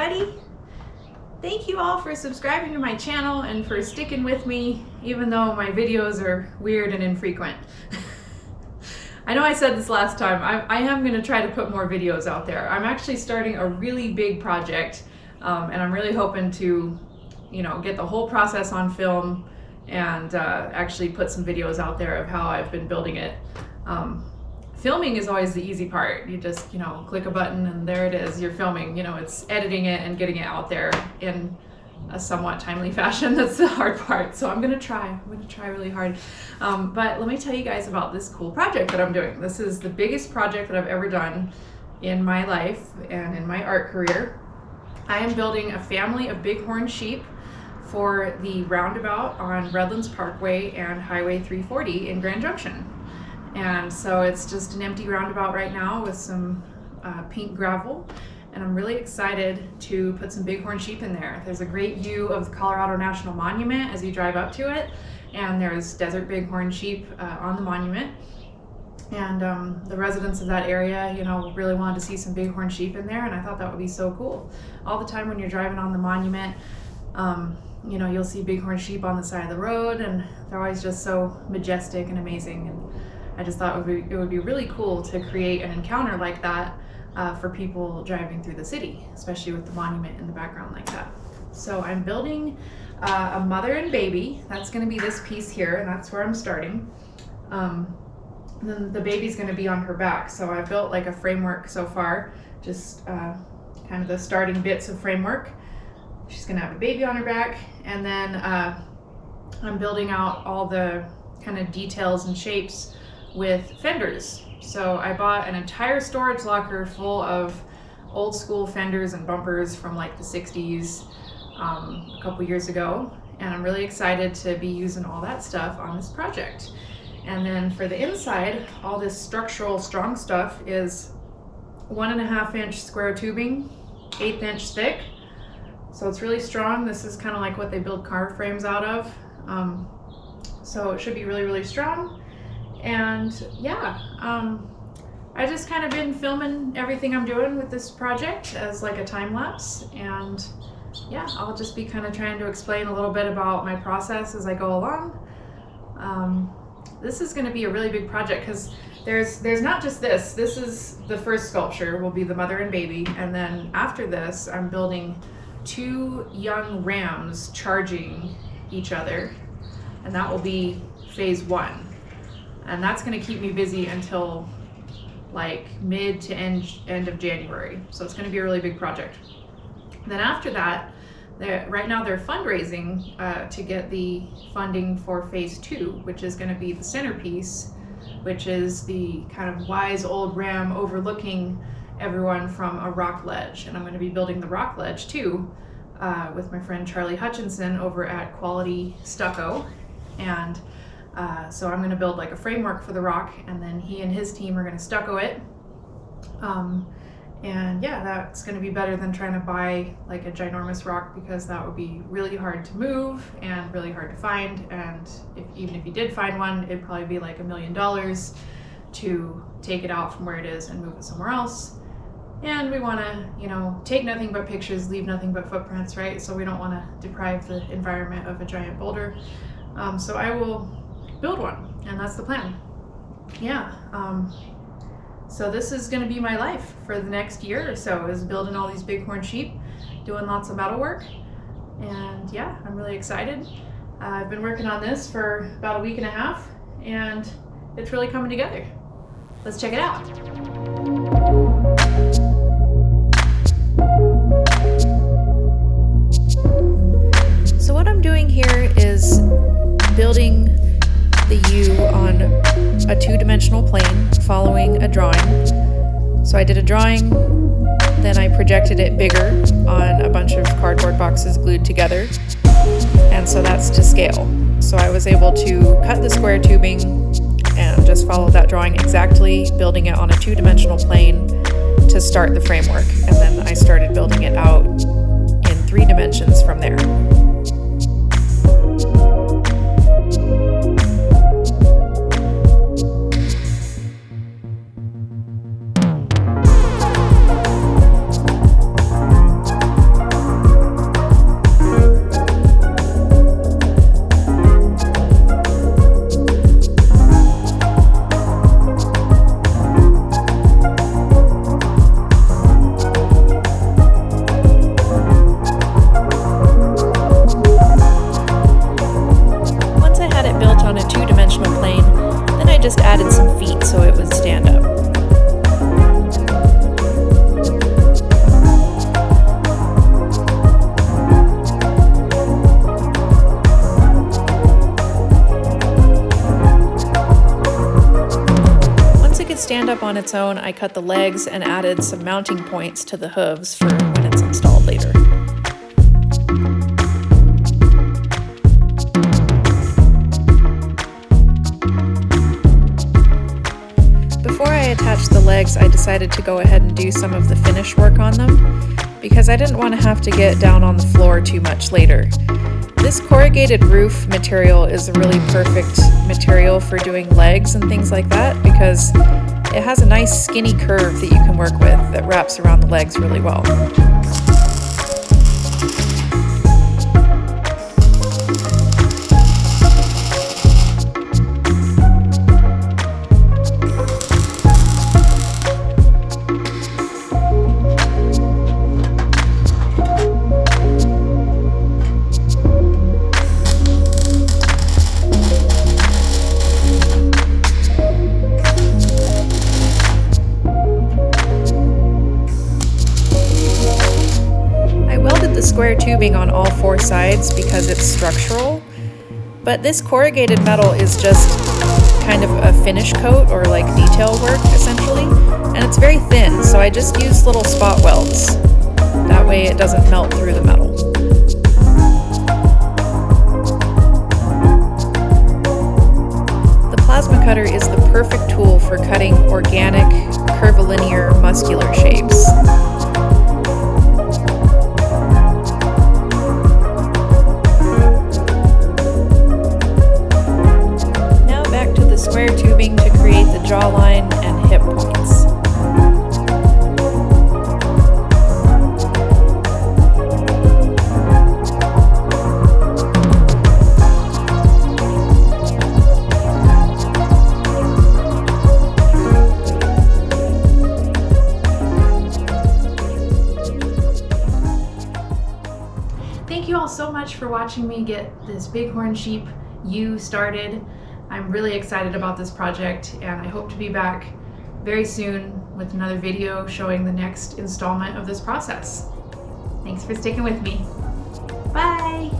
everybody. Thank you all for subscribing to my channel and for sticking with me, even though my videos are weird and infrequent. I know I said this last time, I am going to try to put more videos out there. I'm actually starting a really big project, and I'm really hoping to, get the whole process on film and actually put some videos out there of how I've been building it. Filming is always the easy part. You just, click a button and there it is, you're filming. It's editing it and getting it out there in a somewhat timely fashion. That's the hard part. So I'm gonna try really hard. But let me tell you guys about this cool project that I'm doing. This is the biggest project that I've ever done in my life and in my art career. I am building a family of bighorn sheep for the Roundabout on Redlands Parkway and Highway 340 in Grand Junction. And so it's just an empty roundabout right now with some pink gravel, and I'm really excited to put some bighorn sheep in there. There's a great view of the Colorado National Monument as you drive up to it, and there's desert bighorn sheep on the monument. And the residents of that area, really wanted to see some bighorn sheep in there, and I thought that would be so cool. All the time when you're driving on the monument, you'll see bighorn sheep on the side of the road, and they're always just so majestic and amazing. And I just thought it would be really cool to create an encounter like that for people driving through the city, especially with the monument in the background like that. So I'm building a mother and baby. That's going to be this piece here, and that's where I'm starting. Then the baby's going to be on her back. So I built like a framework so far, just kind of the starting bits of framework. She's going to have a baby on her back, and then I'm building out all the kind of details and shapes with fenders. So I bought an entire storage locker full of old school fenders and bumpers from like the 60s a couple years ago, and I'm really excited to be using all that stuff on this project. And then for the inside, all this structural strong stuff is 1.5 inch square tubing, 1/8 inch thick. So it's really strong. This is kind of like what they build car frames out of. So it should be really, really strong. And yeah, I just kind of been filming everything I'm doing with this project as like a time lapse, and yeah, I'll just be kind of trying to explain a little bit about my process as I go along. This is going to be a really big project because there's not just this. This is the first sculpture, will be the mother and baby, and then after this I'm building 2 young rams charging each other, and that will be phase 1. And that's going to keep me busy until like mid to end of January. So it's going to be a really big project. And then after that, right now they're fundraising to get the funding for phase 2, which is going to be the centerpiece, which is the kind of wise old ram overlooking everyone from a rock ledge. And I'm going to be building the rock ledge too with my friend Charlie Hutchinson over at Quality Stucco. And so I'm going to build like a framework for the rock, and then he and his team are going to stucco it. And yeah, that's going to be better than trying to buy like a ginormous rock, because that would be really hard to move and really hard to find. And even if you did find one, it'd probably be like $1 million to take it out from where it is and move it somewhere else. And we want to, take nothing but pictures, leave nothing but footprints, right? So we don't want to deprive the environment of a giant boulder. So I will build one, and that's the plan. Yeah. So this is going to be my life for the next year or so, is building all these bighorn sheep, doing lots of metal work, and yeah, I'm really excited. I've been working on this for about 1.5 weeks, and it's really coming together. Let's check it out. So what I'm doing here is building the U on a 2-dimensional plane following a drawing. So I did a drawing, then I projected it bigger on a bunch of cardboard boxes glued together, and so that's to scale. So I was able to cut the square tubing and just follow that drawing exactly, building it on a 2-dimensional plane to start the framework, and then I started building it out in 3 dimensions from there. on its own, I cut the legs and added some mounting points to the hooves for when it's installed later. Before I attached the legs, I decided to go ahead and do some of the finish work on them because I didn't want to have to get down on the floor too much later. This corrugated roof material is a really perfect material for doing legs and things like that because it has a nice skinny curve that you can work with that wraps around the legs really well. The square tubing on all four sides because it's structural, but this corrugated metal is just kind of a finish coat or like detail work essentially, and it's very thin, so I just use little spot welds. That way it doesn't melt through the metal. The plasma cutter is the perfect tool for cutting organic, curvilinear, muscular shapes. Square tubing to create the jawline and hip points. Thank you all so much for watching me get this bighorn sheep ewe started. I'm really excited about this project, and I hope to be back very soon with another video showing the next installment of this process. Thanks for sticking with me. Bye!